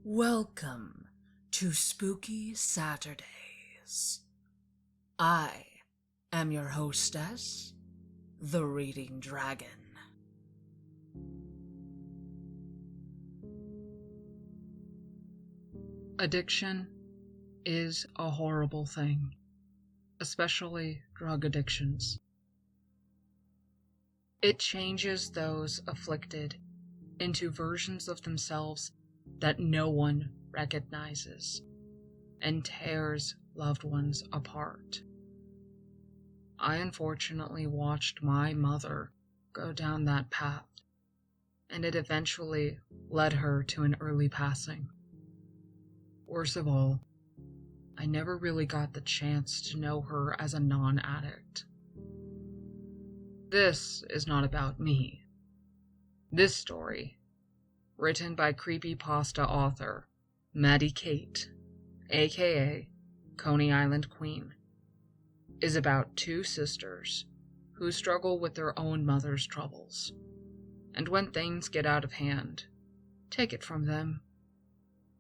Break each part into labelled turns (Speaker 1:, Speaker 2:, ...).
Speaker 1: Welcome to Spooky Saturdays. I am your hostess, the Reading Dragon. Addiction is a horrible thing, especially drug addictions. It changes those afflicted into versions of themselves that no one recognizes, and tears loved ones apart. I unfortunately watched my mother go down that path, and it eventually led her to an early passing. Worst of all, I never really got the chance to know her as a non-addict. This is not about me. This story, written by creepypasta author Maddie Kate, A.K.A. Coney-Islandqueen, is about two sisters who struggle with their own mother's troubles. And when things get out of hand, take it from them.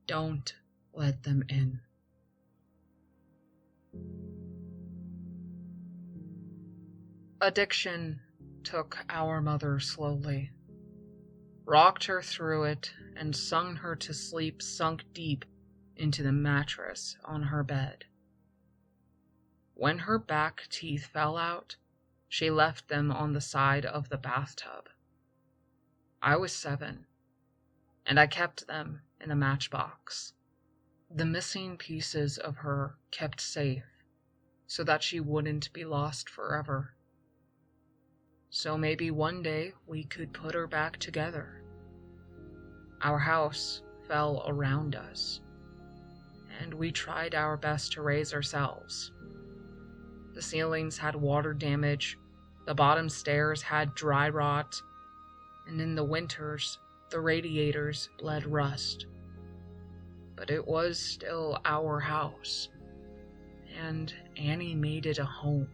Speaker 1: Don't let them in. Addiction took our mother slowly, rocked her through it, and sung her to sleep sunk deep into the mattress on her bed. When her back teeth fell out, she left them on the side of the bathtub. I was 7, and I kept them in a matchbox. The missing pieces of her kept safe, so that she wouldn't be lost forever. So maybe one day we could put her back together. Our house fell around us, and we tried our best to raise ourselves. The ceilings had water damage, the bottom stairs had dry rot, and in the winters, the radiators bled rust. But it was still our house, and Annie made it a home.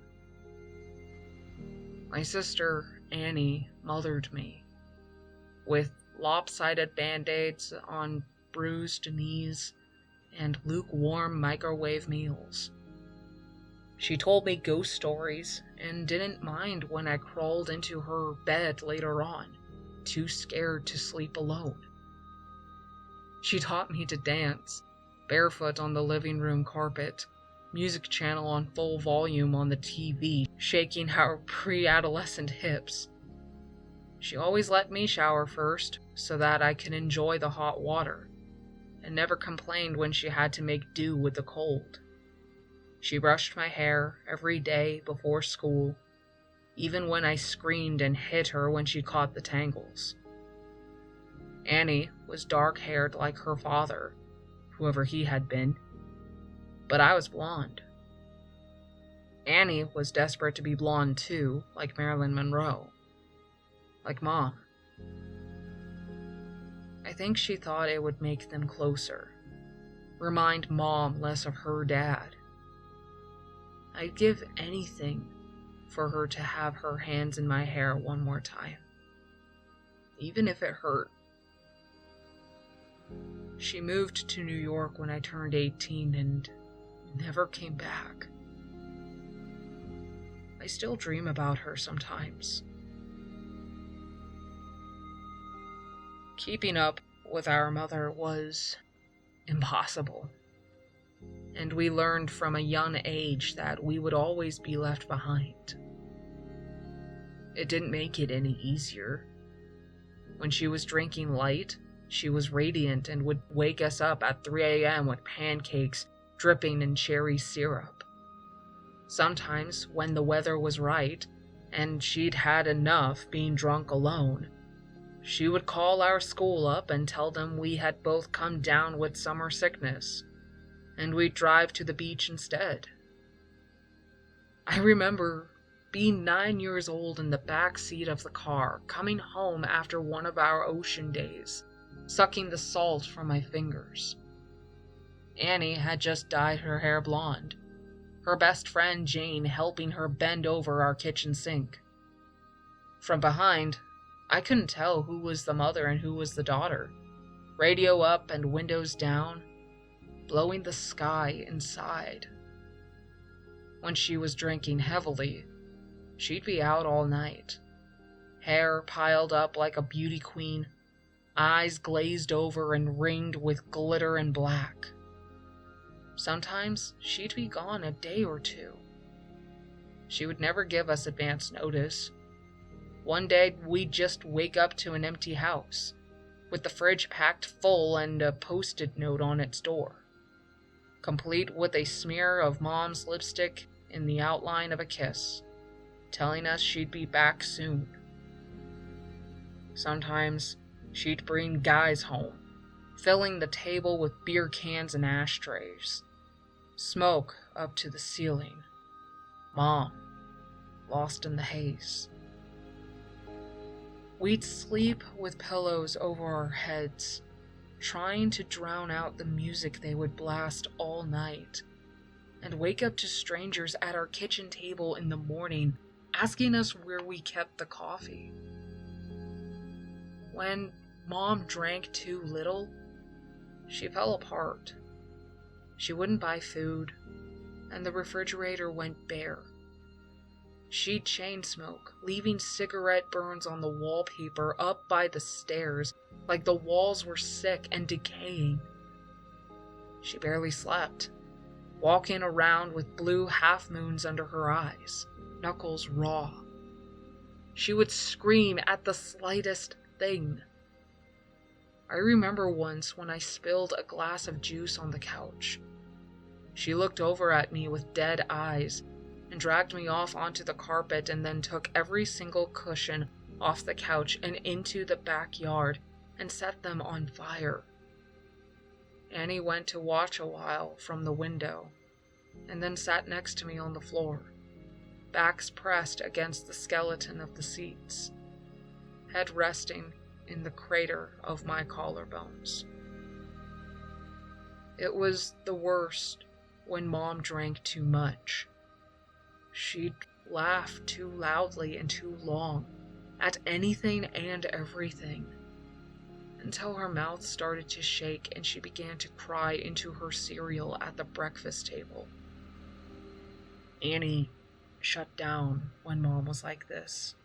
Speaker 1: My sister, Annie, mothered me, with lopsided band-aids on bruised knees and lukewarm microwave meals. She told me ghost stories and didn't mind when I crawled into her bed later on, too scared to sleep alone. She taught me to dance, barefoot on the living room carpet, music channel on full volume on the TV, shaking our pre-adolescent hips. She always let me shower first so that I could enjoy the hot water, and never complained when she had to make do with the cold. She brushed my hair every day before school, even when I screamed and hit her when she caught the tangles. Annie was dark-haired like her father, whoever he had been, but I was blonde. Annie was desperate to be blonde too, like Marilyn Monroe. Like Mom. I think she thought it would make them closer, remind Mom less of her dad. I'd give anything for her to have her hands in my hair one more time, even if it hurt. She moved to New York when I turned 18 and never came back. I still dream about her sometimes. Keeping up with our mother was impossible, and we learned from a young age that we would always be left behind. It didn't make it any easier. When she was drinking light, she was radiant and would wake us up at 3 a.m. with pancakes dripping in cherry syrup. Sometimes, when the weather was right, and she'd had enough being drunk alone, she would call our school up and tell them we had both come down with summer sickness, and we'd drive to the beach instead. I remember being 9 years old in the back seat of the car, coming home after one of our ocean days, sucking the salt from my fingers. Annie had just dyed her hair blonde, her best friend Jane helping her bend over our kitchen sink. From behind, I couldn't tell who was the mother and who was the daughter, radio up and windows down, blowing the sky inside. When she was drinking heavily, she'd be out all night, hair piled up like a beauty queen, eyes glazed over and ringed with glitter and black. Sometimes she'd be gone a day or two. She would never give us advance notice. One day we'd just wake up to an empty house, with the fridge packed full and a post-it note on its door, complete with a smear of Mom's lipstick in the outline of a kiss, telling us she'd be back soon. Sometimes she'd bring guys home, filling the table with beer cans and ashtrays, smoke up to the ceiling. Mom, lost in the haze. We'd sleep with pillows over our heads, trying to drown out the music they would blast all night, and wake up to strangers at our kitchen table in the morning asking us where we kept the coffee. When Mom drank too little, she fell apart. She wouldn't buy food, and the refrigerator went bare. She'd chain smoke, leaving cigarette burns on the wallpaper up by the stairs, like the walls were sick and decaying. She barely slept, walking around with blue half-moons under her eyes, knuckles raw. She would scream at the slightest thing. I remember once when I spilled a glass of juice on the couch. She looked over at me with dead eyes and dragged me off onto the carpet and then took every single cushion off the couch and into the backyard and set them on fire. Annie went to watch a while from the window and then sat next to me on the floor, backs pressed against the skeleton of the seats, head resting in the crater of my collarbones. It was the worst when Mom drank too much. She'd laugh too loudly and too long at anything and everything, until her mouth started to shake and she began to cry into her cereal at the breakfast table. Annie shut down when Mom was like this,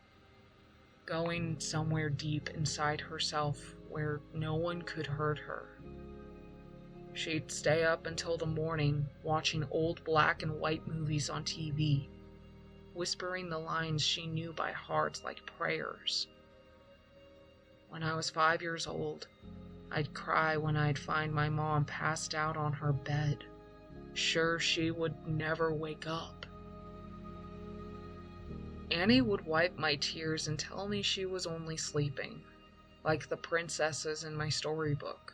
Speaker 1: going somewhere deep inside herself where no one could hurt her. She'd stay up until the morning watching old black and white movies on TV, whispering the lines she knew by heart like prayers. When I was 5 years old, I'd cry when I'd find my mom passed out on her bed, sure she would never wake up. Annie would wipe my tears and tell me she was only sleeping, like the princesses in my storybook.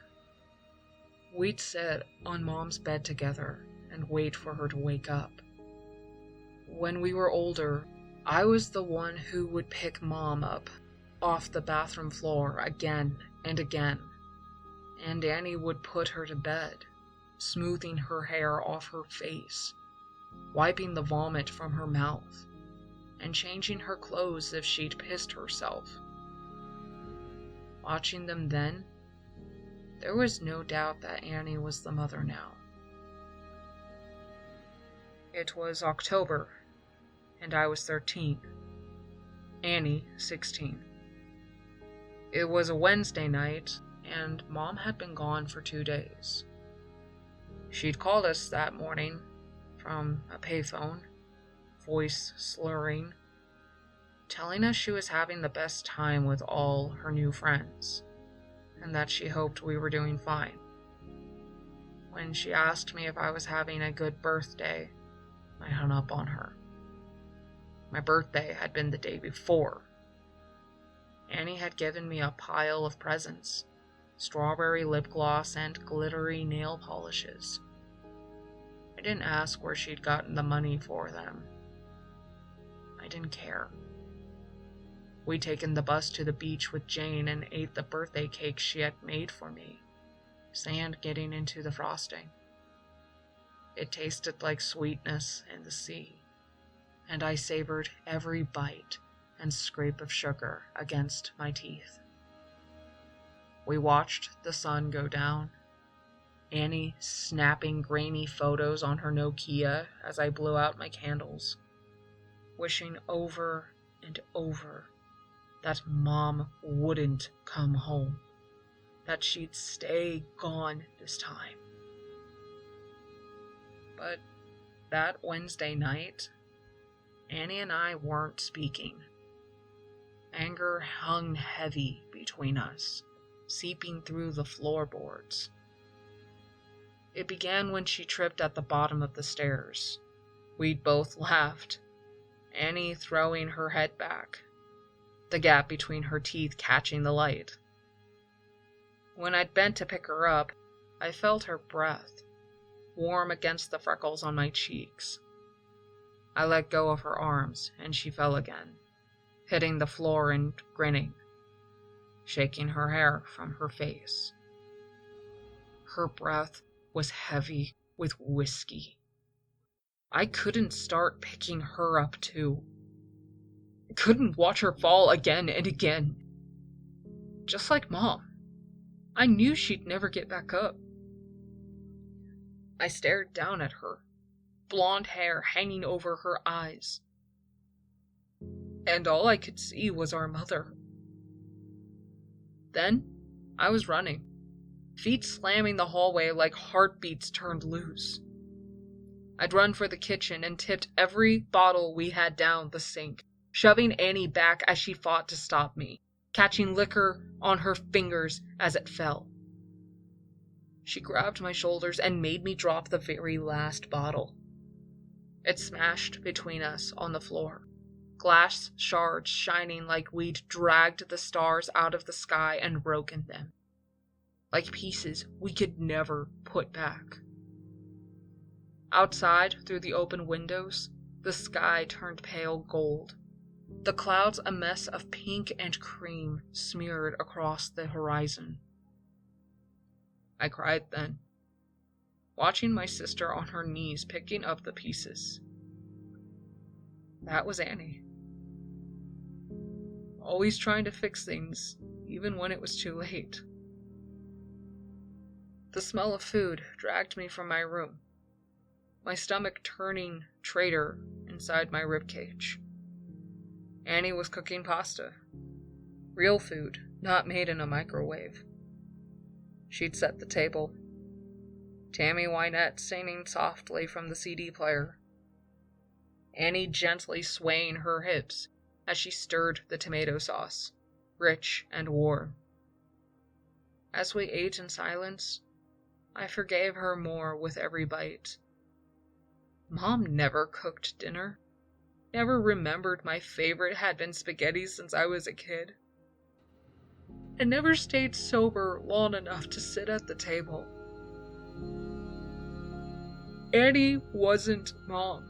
Speaker 1: We'd sit on Mom's bed together and wait for her to wake up. When we were older, I was the one who would pick Mom up off the bathroom floor again and again, and Annie would put her to bed, smoothing her hair off her face, wiping the vomit from her mouth, and changing her clothes if she'd pissed herself. Watching them then, there was no doubt that Annie was the mother now. It was October, and I was 13. Annie, 16. It was a Wednesday night, and Mom had been gone for 2 days. She'd called us that morning from a payphone, voice slurring, telling us she was having the best time with all her new friends, and that she hoped we were doing fine. When she asked me if I was having a good birthday, I hung up on her. My birthday had been the day before. Annie had given me a pile of presents, strawberry lip gloss and glittery nail polishes. I didn't ask where she'd gotten the money for them. I didn't care. We'd taken the bus to the beach with Jane and ate the birthday cake she had made for me, sand getting into the frosting. It tasted like sweetness in the sea, and I savored every bite and scrape of sugar against my teeth. We watched the sun go down, Annie snapping grainy photos on her Nokia as I blew out my candles, wishing over and over that Mom wouldn't come home, that she'd stay gone this time. But that Wednesday night, Annie and I weren't speaking. Anger hung heavy between us, seeping through the floorboards. It began when she tripped at the bottom of the stairs. We'd both laughed, Annie throwing her head back, the gap between her teeth catching the light. When I'd bent to pick her up, I felt her breath, warm against the freckles on my cheeks. I let go of her arms, and she fell again, hitting the floor and grinning, shaking her hair from her face. Her breath was heavy with whiskey. I couldn't start picking her up too. I couldn't watch her fall again and again. Just like Mom, I knew she'd never get back up. I stared down at her, blonde hair hanging over her eyes, and all I could see was our mother. Then I was running, feet slamming the hallway like heartbeats turned loose. I'd run for the kitchen and tipped every bottle we had down the sink, shoving Annie back as she fought to stop me, catching liquor on her fingers as it fell. She grabbed my shoulders and made me drop the very last bottle. It smashed between us on the floor, glass shards shining like we'd dragged the stars out of the sky and broken them, like pieces we could never put back. Outside, through the open windows, the sky turned pale gold, the clouds a mess of pink and cream smeared across the horizon. I cried then, watching my sister on her knees picking up the pieces. That was Annie. Always trying to fix things, even when it was too late. The smell of food dragged me from my room, my stomach turning traitor inside my ribcage. Annie was cooking pasta. Real food, not made in a microwave. She'd set the table. Tammy Wynette singing softly from the CD player. Annie gently swaying her hips as she stirred the tomato sauce, rich and warm. As we ate in silence, I forgave her more with every bite. Mom never cooked dinner, never remembered my favorite had been spaghetti since I was a kid, and never stayed sober long enough to sit at the table. Annie wasn't Mom.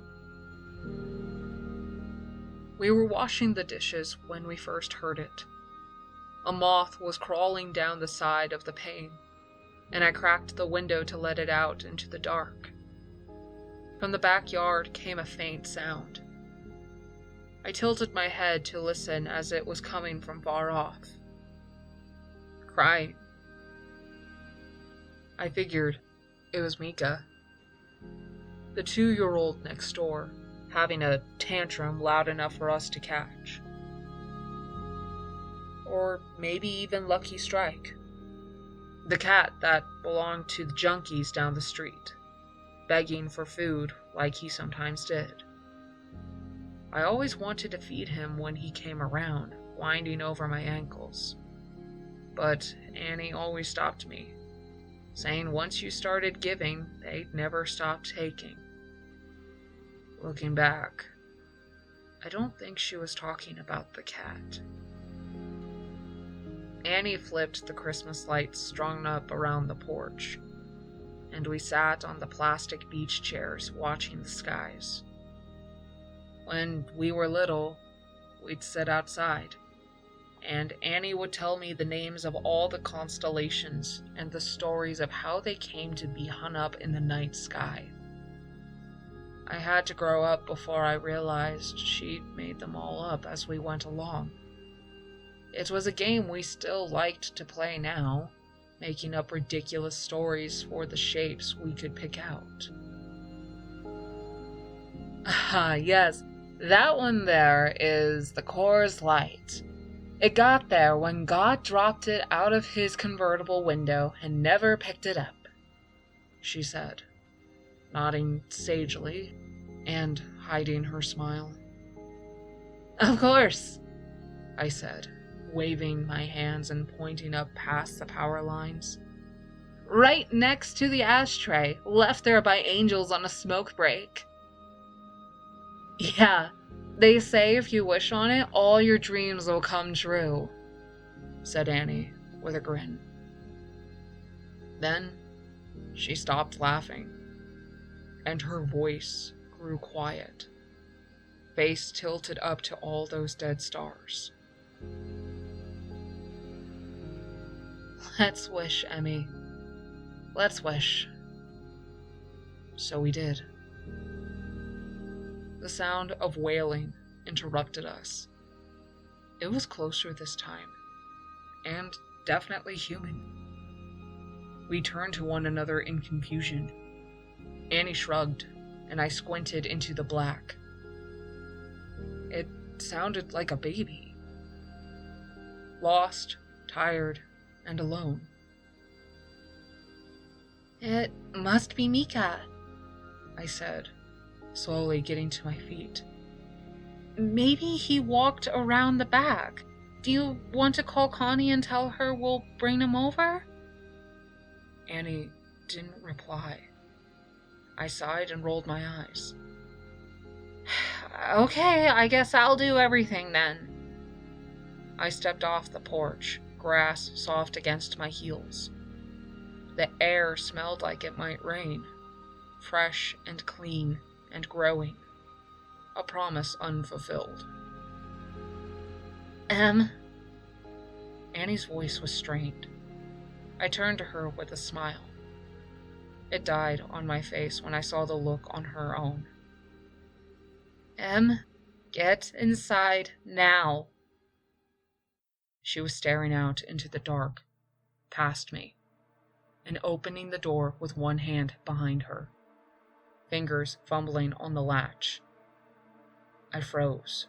Speaker 1: We were washing the dishes when we first heard it. A moth was crawling down the side of the pane, and I cracked the window to let it out into the dark. From the backyard came a faint sound. I tilted my head to listen as it was coming from far off. Crying. I figured it was Mika, the 2-year-old next door, having a tantrum loud enough for us to catch. Or maybe even Lucky Strike, the cat that belonged to the junkies down the street, begging for food like he sometimes did. I always wanted to feed him when he came around, winding over my ankles. But Annie always stopped me, saying once you started giving, they'd never stop taking. Looking back, I don't think she was talking about the cat. Annie flipped the Christmas lights strung up around the porch. and we sat on the plastic beach chairs watching the skies. When we were little, we'd sit outside, and Annie would tell me the names of all the constellations and the stories of how they came to be hung up in the night sky. I had to grow up before I realized she'd made them all up as we went along. It was a game we still liked to play now, making up ridiculous stories for the shapes we could pick out. Ah, yes, that one there is the Coors Light. It got there when God dropped it out of his convertible window and never picked it up, she said, nodding sagely and hiding her smile. Of course, I said, waving my hands and pointing up past the power lines. Right next to the ashtray, left there by angels on a smoke break. Yeah, they say if you wish on it, all your dreams will come true, said Annie with a grin. Then she stopped laughing, and her voice grew quiet, face tilted up to all those dead stars. Let's wish, Emmy. Let's wish. So we did. The sound of wailing interrupted us. It was closer this time, and definitely human. We turned to one another in confusion. Annie shrugged, and I squinted into the black. It sounded like a baby. Lost, tired, and alone. It must be Mika, I said, slowly getting to my feet. Maybe he walked around the back. Do you want to call Connie and tell her we'll bring him over? Annie didn't reply. I sighed and rolled my eyes. Okay, I guess I'll do everything then. I stepped off the porch, grass soft against my heels. The air smelled like it might rain, fresh and clean and growing, a promise unfulfilled. Annie's voice was strained. I turned to her with a smile. It died on my face when I saw the look on her own. Get inside now. She was staring out into the dark, past me, and opening the door with one hand behind her, fingers fumbling on the latch. I froze,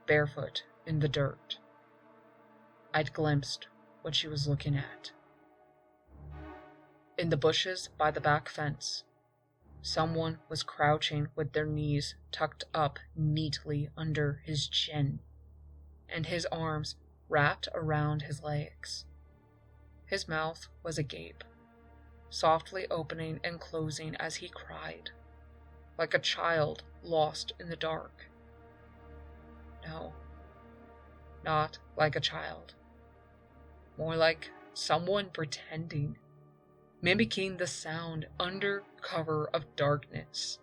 Speaker 1: barefoot in the dirt. I'd glimpsed what she was looking at. In the bushes by the back fence, someone was crouching with their knees tucked up neatly under his chin, and his arms wrapped around his legs. His mouth was agape, softly opening and closing as he cried, like a child lost in the dark. No, not like a child. More like someone pretending, mimicking the sound under cover of darkness.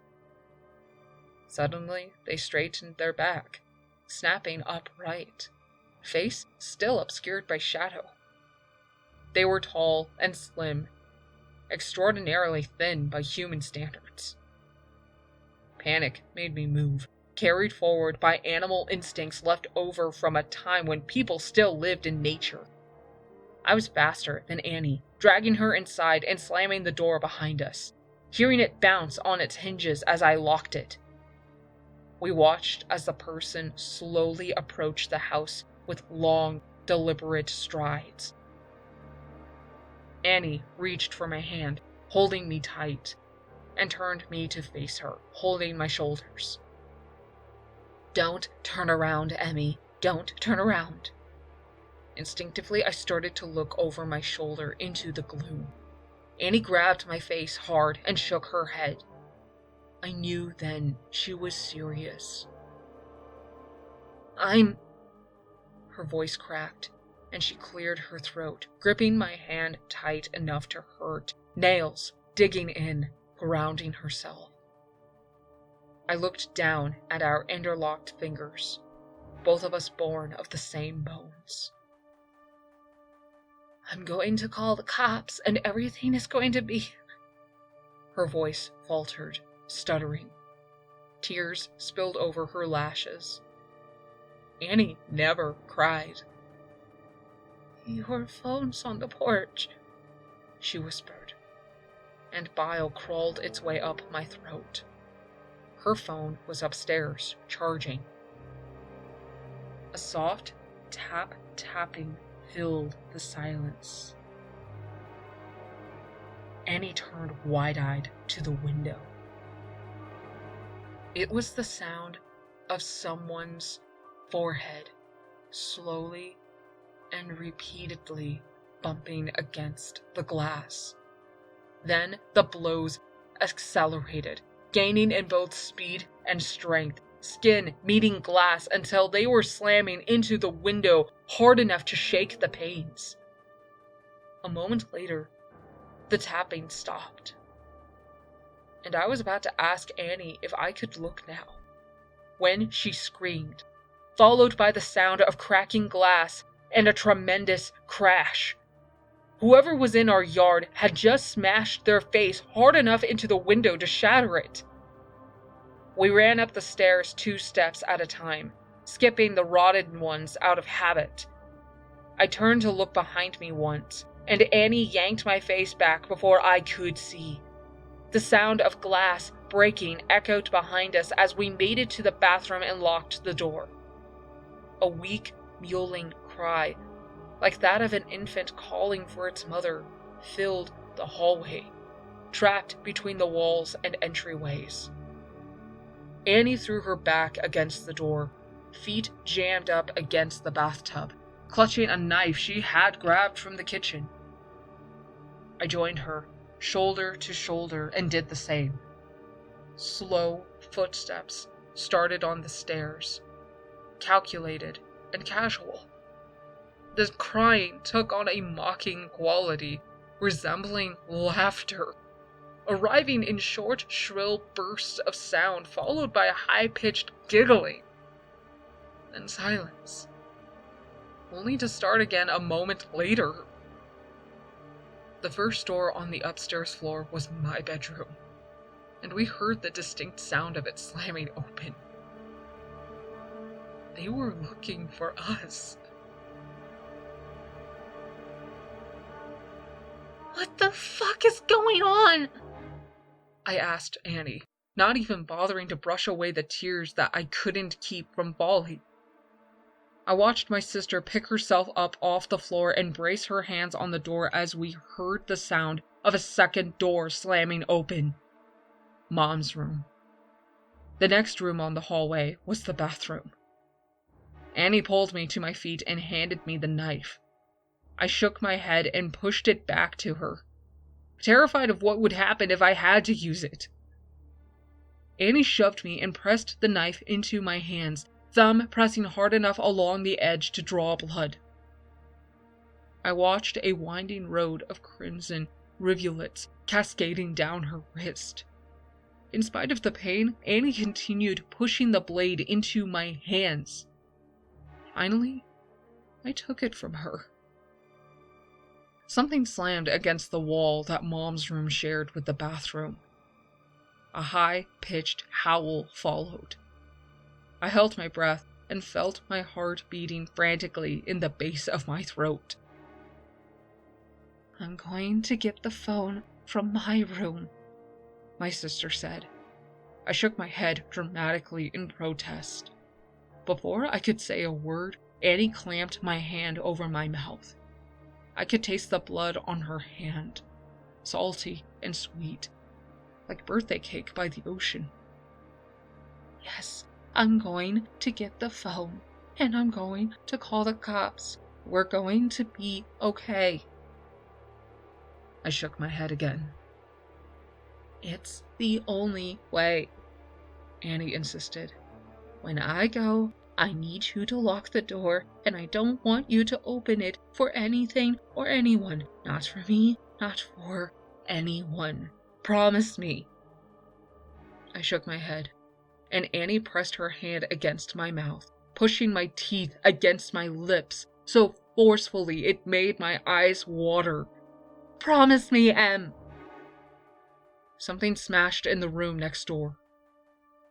Speaker 1: Suddenly, they straightened their back, snapping upright, face still obscured by shadow. They were tall and slim, extraordinarily thin by human standards. Panic made me move, carried forward by animal instincts left over from a time when people still lived in nature. I was faster than Annie, dragging her inside and slamming the door behind us, hearing it bounce on its hinges as I locked it. We watched as the person slowly approached the house with long, deliberate strides. Annie reached for my hand, holding me tight, and turned me to face her, holding my shoulders. Don't turn around, Emmy. Don't turn around. Instinctively, I started to look over my shoulder into the gloom. Annie grabbed my face hard and shook her head. I knew then she was serious. Her voice cracked, and she cleared her throat, gripping my hand tight enough to hurt, nails digging in, grounding herself. I looked down at our interlocked fingers, both of us born of the same bones. I'm going to call the cops, and everything is going to be... Her voice faltered, stuttering. Tears spilled over her lashes. Annie never cried. Your phone's on the porch, she whispered, and bile crawled its way up my throat. Her phone was upstairs, charging. A soft tapping filled the silence. Annie turned wide-eyed to the window. It was the sound of someone's forehead slowly and repeatedly bumping against the glass. Then the blows accelerated, gaining in both speed and strength, skin meeting glass until they were slamming into the window hard enough to shake the panes. A moment later, the tapping stopped, and I was about to ask Annie if I could look now, when she screamed, followed by the sound of cracking glass and a tremendous crash. Whoever was in our yard had just smashed their face hard enough into the window to shatter it. We ran up the stairs 2 steps at a time, skipping the rotted ones out of habit. I turned to look behind me once, and Annie yanked my face back before I could see. The sound of glass breaking echoed behind us as we made it to the bathroom and locked the door. A weak, mewling cry, like that of an infant calling for its mother, filled the hallway, trapped between the walls and entryways. Annie threw her back against the door, feet jammed up against the bathtub, clutching a knife she had grabbed from the kitchen. I joined her, shoulder to shoulder, and did the same. Slow footsteps started on the stairs, calculated and casual. The crying took on a mocking quality, resembling laughter, arriving in short, shrill bursts of sound followed by a high-pitched giggling. Then silence, only to start again a moment later. The first door on the upstairs floor was my bedroom, and we heard the distinct sound of it slamming open. They were looking for us. What the fuck is going on? I asked Annie, not even bothering to brush away the tears that I couldn't keep from falling. I watched my sister pick herself up off the floor and brace her hands on the door as we heard the sound of a second door slamming open. Mom's room. The next room on the hallway was the bathroom. Annie pulled me to my feet and handed me the knife. I shook my head and pushed it back to her, terrified of what would happen if I had to use it. Annie shoved me and pressed the knife into my hands, thumb pressing hard enough along the edge to draw blood. I watched a winding road of crimson rivulets cascading down her wrist. In spite of the pain, Annie continued pushing the blade into my hands. Finally, I took it from her. Something slammed against the wall that Mom's room shared with the bathroom. A high-pitched howl followed. I held my breath and felt my heart beating frantically in the base of my throat. I'm going to get the phone from my room, my sister said. I shook my head dramatically in protest. Before I could say a word, Annie clamped my hand over my mouth. I could taste the blood on her hand, salty and sweet, like birthday cake by the ocean. Yes, I'm going to get the phone, and I'm going to call the cops. We're going to be okay. I shook my head again. It's the only way, Annie insisted. When I go, I need you to lock the door, and I don't want you to open it for anything or anyone. Not for me, not for anyone. Promise me." I shook my head, and Annie pressed her hand against my mouth, pushing my teeth against my lips so forcefully it made my eyes water. "Promise me, Em." Something smashed in the room next door.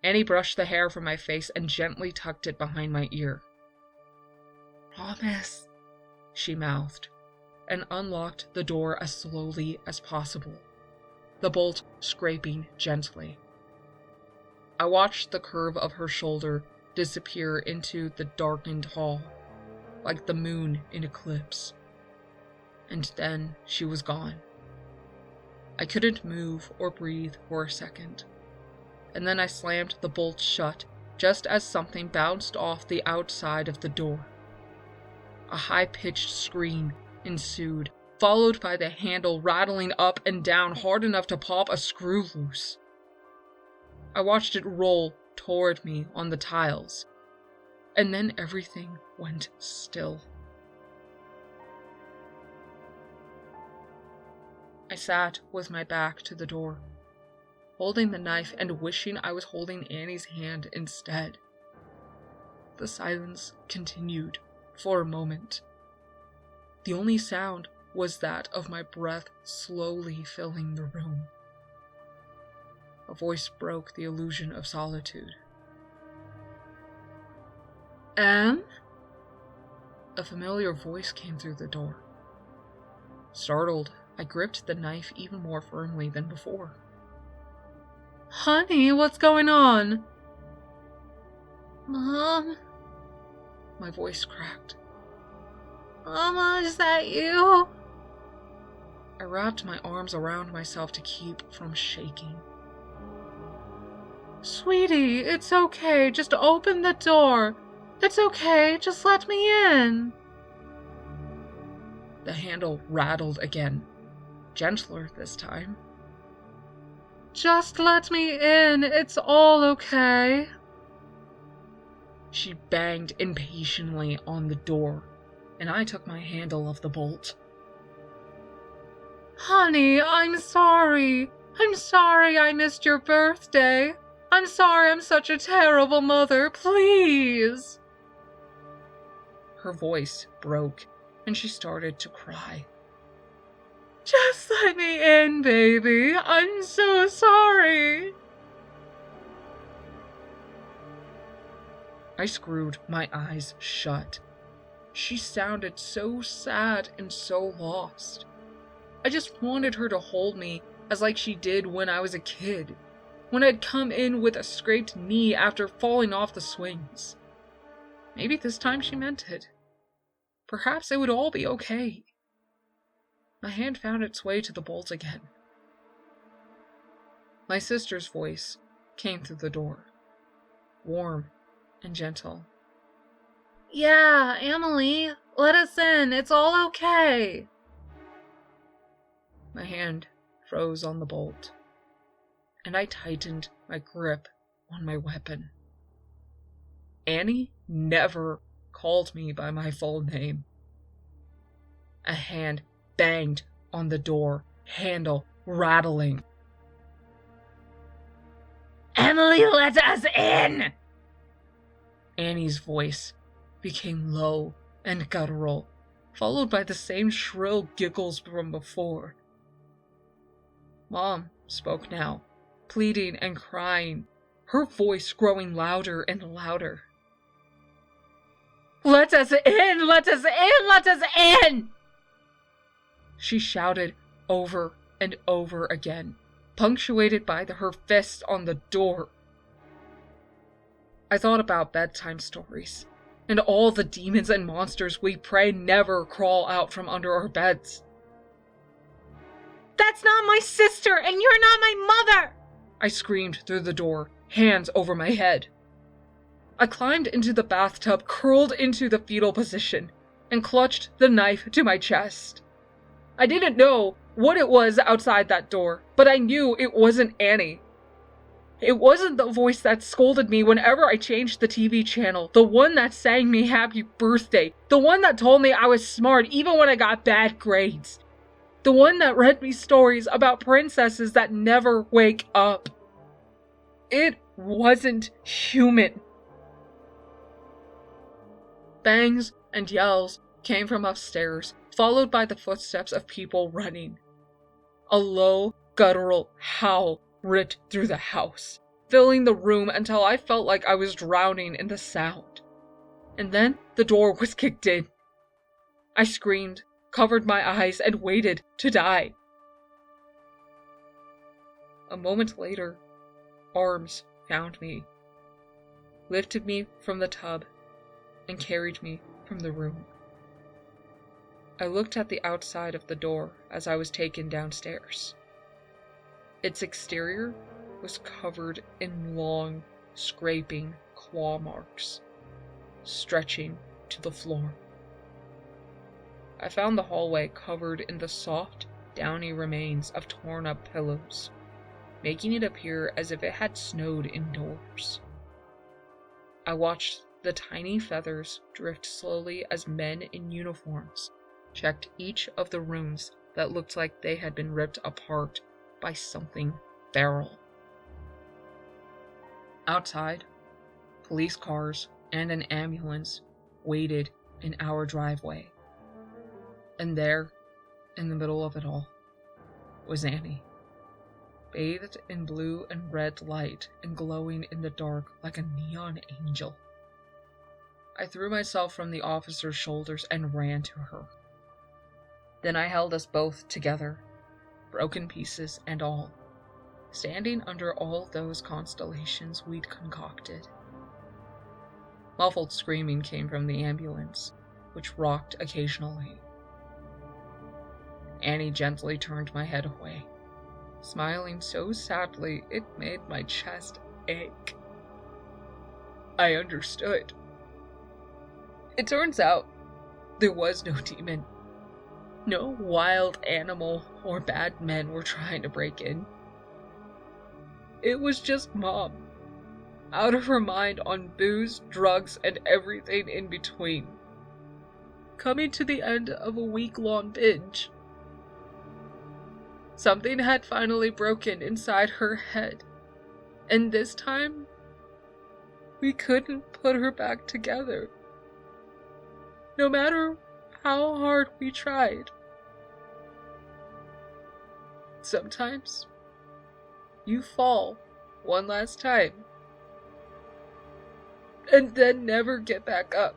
Speaker 1: Annie brushed the hair from my face and gently tucked it behind my ear. "Promise," she mouthed, and unlocked the door as slowly as possible, the bolt scraping gently. I watched the curve of her shoulder disappear into the darkened hall, like the moon in eclipse. And then she was gone. I couldn't move or breathe for a second, and then I slammed the bolt shut just as something bounced off the outside of the door. A high-pitched scream ensued, followed by the handle rattling up and down hard enough to pop a screw loose. I watched it roll toward me on the tiles, and then everything went still. I sat with my back to the door, holding the knife and wishing I was holding Annie's hand instead. The silence continued for a moment. The only sound was that of my breath slowly filling the room. A voice broke the illusion of solitude. "Em?" A familiar voice came through the door. Startled, I gripped the knife even more firmly than before. "Honey, what's going on?"
Speaker 2: "Mom?"
Speaker 1: My voice cracked.
Speaker 2: "Mama, is that you?"
Speaker 1: I wrapped my arms around myself to keep from shaking.
Speaker 2: "Sweetie, it's okay. Just open the door. It's okay. Just let me in."
Speaker 1: The handle rattled again, gentler this time.
Speaker 2: "Just let me in. It's all okay."
Speaker 1: She banged impatiently on the door, and I took my handle of the bolt.
Speaker 2: "Honey, I'm sorry. I'm sorry I missed your birthday. I'm sorry I'm such a terrible mother. Please."
Speaker 1: Her voice broke, and she started to cry.
Speaker 2: "Just let me in, baby. I'm so sorry."
Speaker 1: I screwed my eyes shut. She sounded so sad and so lost. I just wanted her to hold me as like she did when I was a kid, when I'd come in with a scraped knee after falling off the swings. Maybe this time she meant it. Perhaps it would all be okay. My hand found its way to the bolt again. My sister's voice came through the door, warm and gentle.
Speaker 2: "Yeah, Emily, let us in. It's all okay."
Speaker 1: My hand froze on the bolt, and I tightened my grip on my weapon. Annie never called me by my full name. A hand banged on the door, handle rattling.
Speaker 2: "Emily, let us in!"
Speaker 1: Annie's voice became low and guttural, followed by the same shrill giggles from before. Mom spoke now, pleading and crying, her voice growing louder and louder.
Speaker 2: "Let us in! Let us in! Let us in!"
Speaker 1: She shouted over and over again, punctuated by her fist on the door. I thought about bedtime stories, and all the demons and monsters we pray never crawl out from under our beds.
Speaker 2: "That's not my sister, and you're not my mother!"
Speaker 1: I screamed through the door, hands over my head. I climbed into the bathtub, curled into the fetal position, and clutched the knife to my chest. I didn't know what it was outside that door, but I knew it wasn't Annie. It wasn't the voice that scolded me whenever I changed the TV channel, the one that sang me happy birthday, the one that told me I was smart even when I got bad grades.
Speaker 2: The one that read me stories about princesses that never wake up. It wasn't human. Bangs and yells came from upstairs, followed by the footsteps of people running. A low, guttural howl ripped through the house, filling the room until I felt like I was drowning in the sound. And then the door was kicked in. I screamed, covered my eyes, and waited to die. A moment later, arms found me, lifted me from the tub, and carried me from the room. I looked at the outside of the door as I was taken downstairs. Its exterior was covered in long, scraping claw marks, stretching to the floor. I found the hallway covered in the soft, downy remains of torn-up pillows, making it appear as if it had snowed indoors. I watched the tiny feathers drift slowly as men in uniforms checked each of the rooms that looked like they had been ripped apart by something feral. Outside, police cars and an ambulance waited in our driveway. And there, in the middle of it all, was Annie, bathed in blue and red light and glowing in the dark like a neon angel. I threw myself from the officer's shoulders and ran to her. Then I held us both together, broken pieces and all, standing under all those constellations we'd concocted. Muffled screaming came from the ambulance, which rocked occasionally. Annie gently turned my head away, smiling so sadly it made my chest ache. I understood. It turns out there was no demon. No wild animal or bad men were trying to break in. It was just Mom, out of her mind on booze, drugs, and everything in between, coming to the end of a week-long binge. Something had finally broken inside her head, and this time, we couldn't put her back together. No matter how hard we tried. Sometimes, you fall one last time, and then never get back up.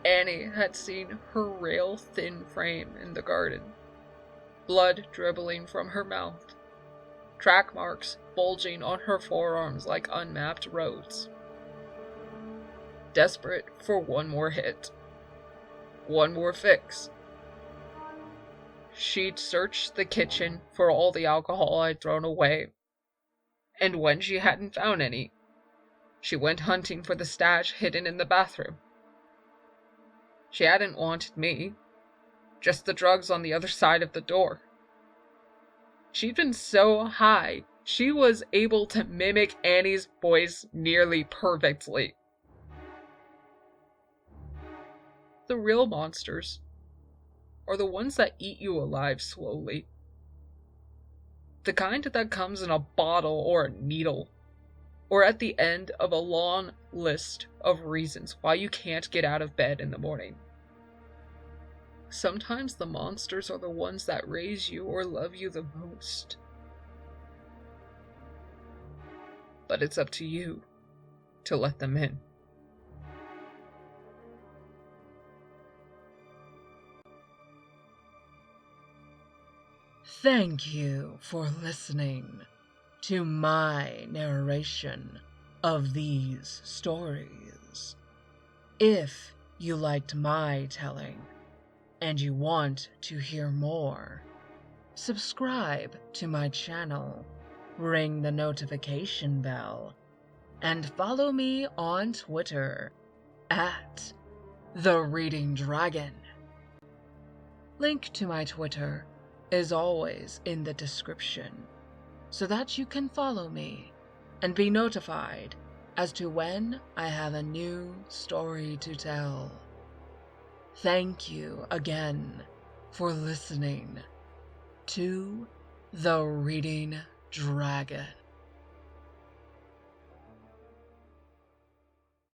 Speaker 2: Annie had seen her rail-thin frame in the garden, blood dribbling from her mouth, track marks bulging on her forearms like unmapped roads. Desperate for one more hit, one more fix. She'd searched the kitchen for all the alcohol I'd thrown away, and when she hadn't found any, she went hunting for the stash hidden in the bathroom. She hadn't wanted me, just the drugs on the other side of the door. She'd been so high, she was able to mimic Annie's voice nearly perfectly. The real monsters are the ones that eat you alive slowly. The kind that comes in a bottle or a needle, or at the end of a long list of reasons why you can't get out of bed in the morning. Sometimes the monsters are the ones that raise you or love you the most. But it's up to you to let them in.
Speaker 1: Thank you for listening to my narration of these stories. If you liked my telling and you want to hear more, subscribe to my channel, ring the notification bell, and follow me on Twitter at The Reading Dragon. Link to my Twitter is always in the description, so that you can follow me and be notified as to when I have a new story to tell. Thank you again for listening to The Reading Dragon.